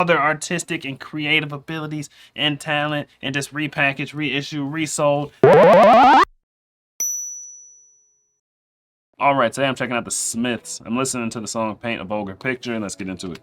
their artistic and creative abilities and talent and just repackaged, reissue, resold. All right, today I'm checking out the Smiths. I'm listening to the song Paint a Vulgar Picture, and let's get into it.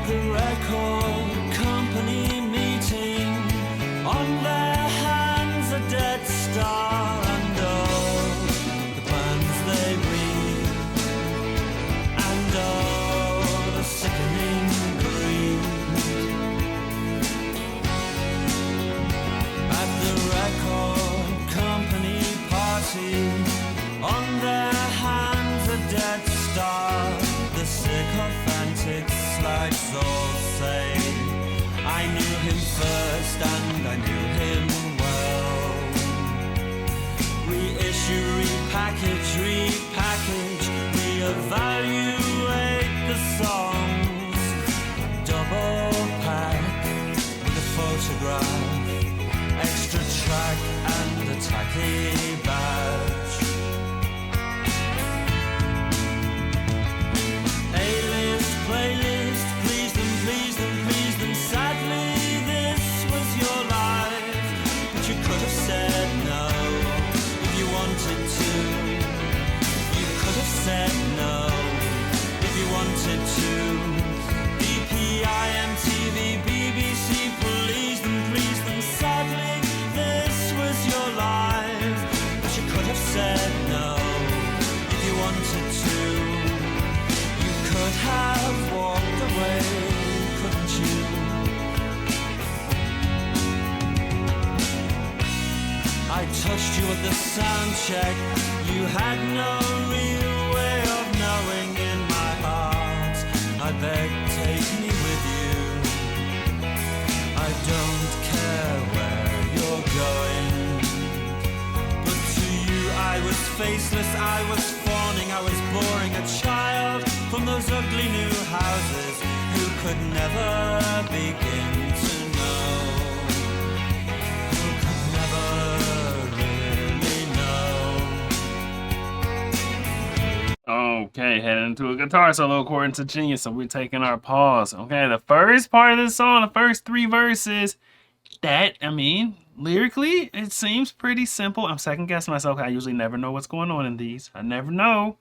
The record company meeting, on their hands a dead star, and oh, the plans they read, and oh, the sickening greed. At the record company party, on their hands a dead star, the sycophantic slides all say, I knew him first and I knew him well. Reissue, repackage, reevaluate the songs. Double pack with a photograph, extra track and a tacky badge. Playlist, please them, sadly this was your life, but you could have said no if you wanted to. You could have said no if you wanted to. BPI, MTV, BBC, please them, sadly this was your life, but you could have said no if you wanted to. Could have walked away, couldn't you? I touched you at the sound check. You had no real way of knowing in my heart. I beg, take me with you. I don't care where you're going, but to you I was faceless, I was fawning, I was boring a child from those ugly new houses who could never begin to know, who could never really know. Okay, heading into a guitar solo according to Genius, so we're taking our pause. Okay, the first part of the song, the first 3 verses, lyrically, it seems pretty simple. I'm second guessing myself. I usually never know what's going on in these. I never know.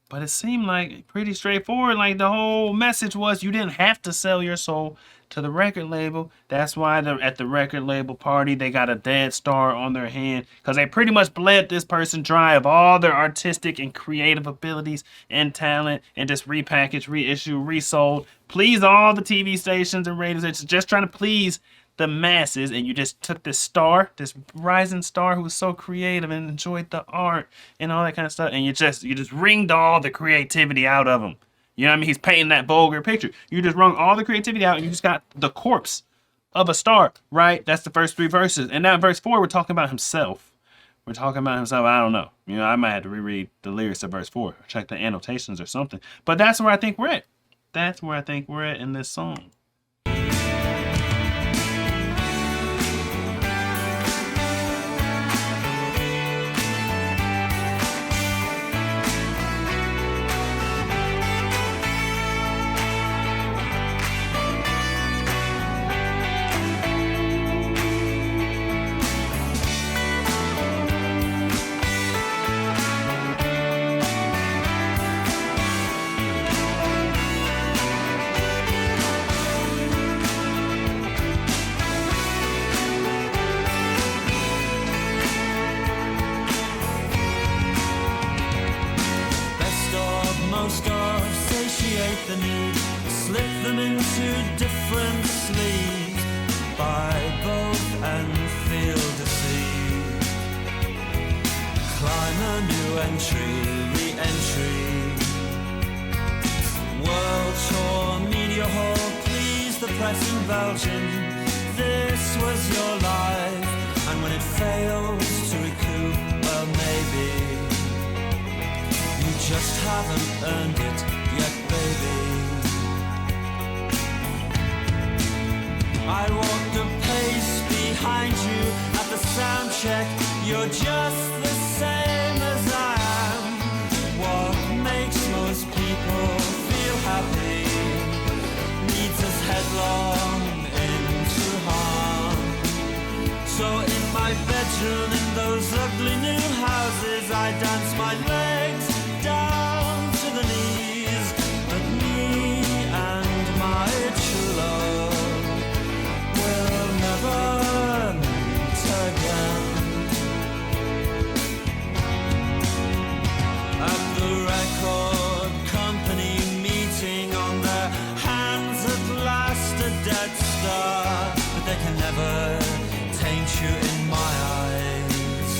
But it seemed like pretty straightforward. Like the whole message was you didn't have to sell your soul to the record label. That's why at the record label party, they got a dead star on their hand. Because they pretty much bled this person dry of all their artistic and creative abilities and talent. And just repackaged, reissue, resold. Please all the TV stations and radio stations. Just trying to please the masses, and you just took this star, this rising star who was so creative and enjoyed the art and all that kind of stuff, and you just wringed all the creativity out of him. You know what I mean? He's painting that vulgar picture. You just wrung all the creativity out, and you just got the corpse of a star, right? That's the first 3 verses. And now in verse 4, we're talking about himself. We're talking about himself. I don't know. You know, I might have to reread the lyrics of verse 4, check the annotations or something. But that's where I think we're at. That's where I think we're at in this song. the need, slip them into different sleeves, buy both and feel deceived, climb a new entry, re-entry, world tour, media hall, please the press in Belgium, this was your life, and when it fails to recoup, well maybe you just haven't earned it yet, baby. I walked a pace behind you at the sound check. You're just the same as I am. What makes most people feel happy leads us headlong into harm. So in my bedroom, in those ugly new houses, I dance my legs down to the knees. But me and my true love will never meet again. At the record company meeting, on their hands at last a dead star, but they can never taint you in my eyes.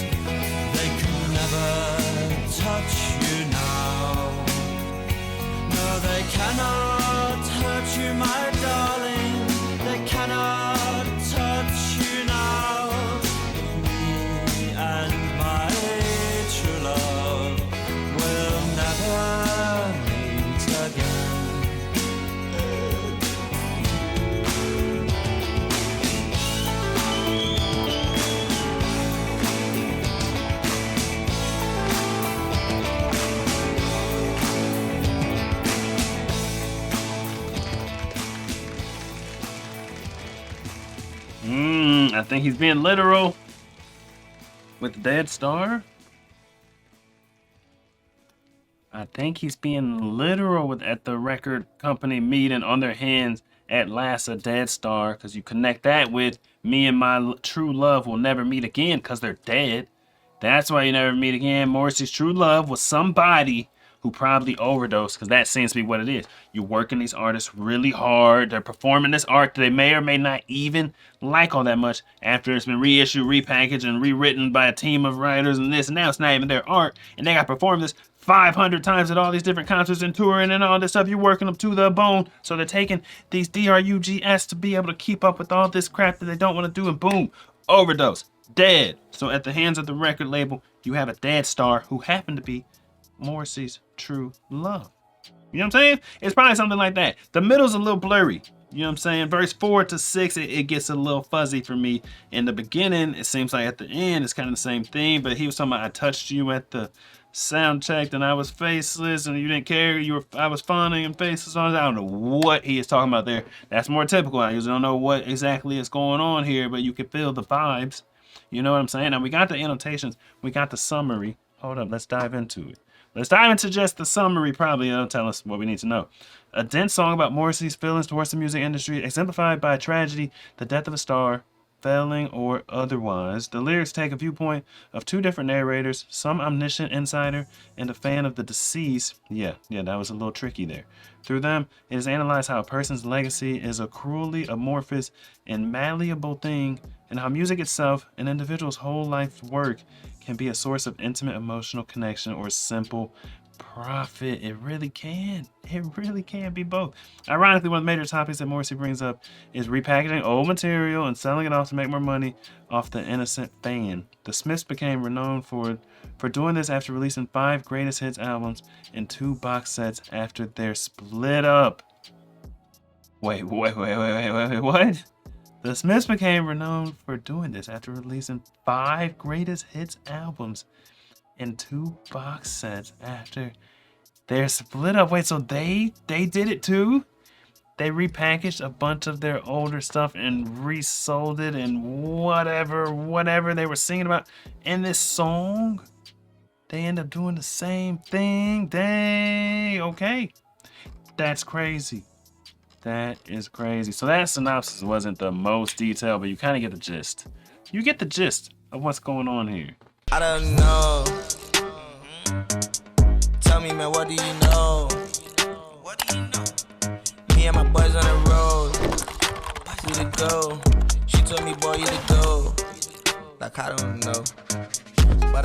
They can never touch you now. No, they cannot hurt you, my darling. They cannot touch you now. Me and my true love will never meet again. I think he's being literal with the dead star. I think he's being literal with at the record company meeting, on their hands at last a dead star, because you connect that with me and my true love will never meet again because they're dead. That's why you never meet again. Morrissey's true love was somebody who probably overdosed, because that seems to be what it is. You're working these artists really hard. They're performing this art that they may or may not even like all that much after it's been reissued, repackaged, and rewritten by a team of writers and this and now. It's not even their art, and they got to perform this 500 times at all these different concerts and touring and all this stuff. You're working them to the bone. So they're taking these drugs to be able to keep up with all this crap that they don't want to do, and boom, overdose, dead. So at the hands of the record label, you have a dead star who happened to be Morrissey's true love. You know what I'm saying? It's probably something like that. The middle's a little blurry. You know what I'm saying? Verse 4 to 6, it gets a little fuzzy for me. In the beginning, it seems like at the end, it's kind of the same thing. But he was talking about, I touched you at the sound check and I was faceless and you didn't care. I was fawning and faceless. I don't know what he is talking about there. That's more typical. I usually don't know what exactly is going on here, but you can feel the vibes. You know what I'm saying? Now we got the annotations. We got the summary. Hold up. Let's dive into it. Let's dive into just the summary, probably. It'll tell us what we need to know. A dense song about Morrissey's feelings towards the music industry, exemplified by a tragedy, the death of a star, failing or otherwise. The lyrics take a viewpoint of two different narrators, some omniscient insider and a fan of the deceased. Yeah, that was a little tricky there. Through them, it is analyzed how a person's legacy is a cruelly amorphous and malleable thing, and how music itself, an individual's whole life's work, can be a source of intimate emotional connection or simple profit. It really can. It really can be both. Ironically, one of the major topics that Morrissey brings up is repackaging old material and selling it off to make more money off the innocent fan. The Smiths became renowned for doing this after releasing 5 greatest hits albums and 2 box sets after their split up. Wait, what? The Smiths became renowned for doing this after releasing 5 greatest hits albums and 2 box sets after their split up. Wait, so they did it too? They repackaged a bunch of their older stuff and resold it and whatever they were singing about in this song. They end up doing the same thing. Dang, okay. That's crazy. That is crazy. So that synopsis wasn't the most detailed, but you kind of get the gist. You get the gist of what's going on here. I don't know. Tell me, man, what do you know? What do you know? Me and my boys on the road. Who to go? She told me, boy, you to go. Like, I don't know.